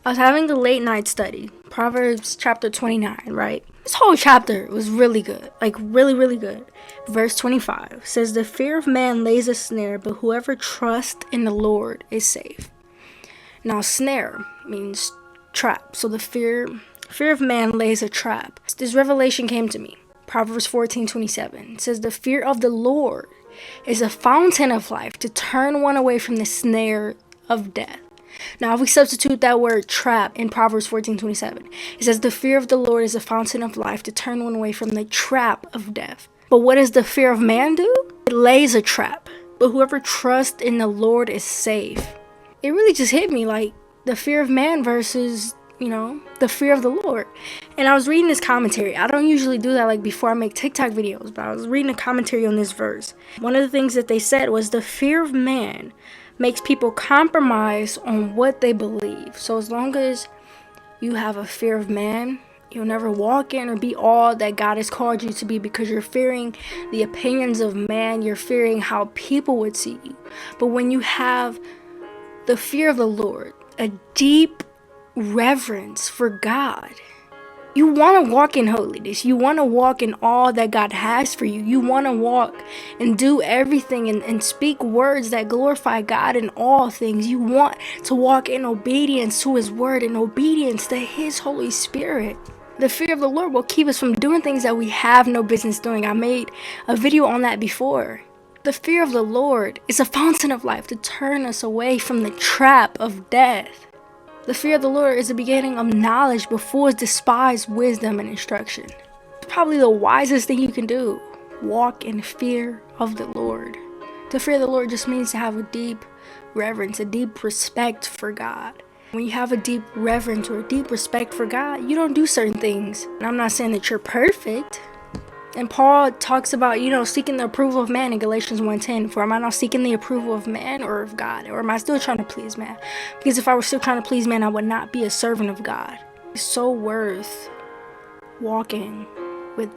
I was having a late night study, Proverbs chapter 29, right? This whole chapter was really good, like really good. Verse 25 says, "The fear of man lays a snare, but whoever trusts in the Lord is safe." Now, snare means trap. So the fear of man lays a trap. This revelation came to me. Proverbs 14:27 says, "The fear of the Lord is a fountain of life to turn one away from the snare of death." Now, if we substitute that word trap in Proverbs 14:27, it says, "The fear of the Lord is a fountain of life to turn one away from the trap of death." But what does the fear of man do? It lays a trap. But whoever trusts in the Lord is safe. It really just hit me, like the fear of man versus, the fear of the Lord. And I was reading this commentary. I don't usually do that like before I make TikTok videos, but I was reading a commentary on this verse. One of the things that they said was the fear of man makes people compromise on what they believe. So as long as you have a fear of man, you'll never walk in or be all that God has called you to be, because you're fearing the opinions of man. You're fearing how people would see you. But when you have the fear of the Lord, a deep reverence for God, you want to walk in holiness. You want to walk in all that God has for you. You want to walk and do everything and speak words that glorify God in all things. You want to walk in obedience to His word and obedience to His Holy Spirit. The fear of the Lord will keep us from doing things that we have no business doing. I made a video on that before. The fear of the Lord is a fountain of life to turn us away from the trap of death. The fear of the Lord is the beginning of knowledge, but fools despise wisdom and instruction. It's probably the wisest thing you can do. Walk in fear of the Lord. To fear the Lord just means to have a deep reverence, a deep respect for God. When you have a deep reverence or a deep respect for God, you don't do certain things. And I'm not saying that you're perfect. And Paul talks about, seeking the approval of man in Galatians 1:10. For am I not seeking the approval of man or of God? Or am I still trying to please man? Because if I were still trying to please man, I would not be a servant of God. It's so worth walking with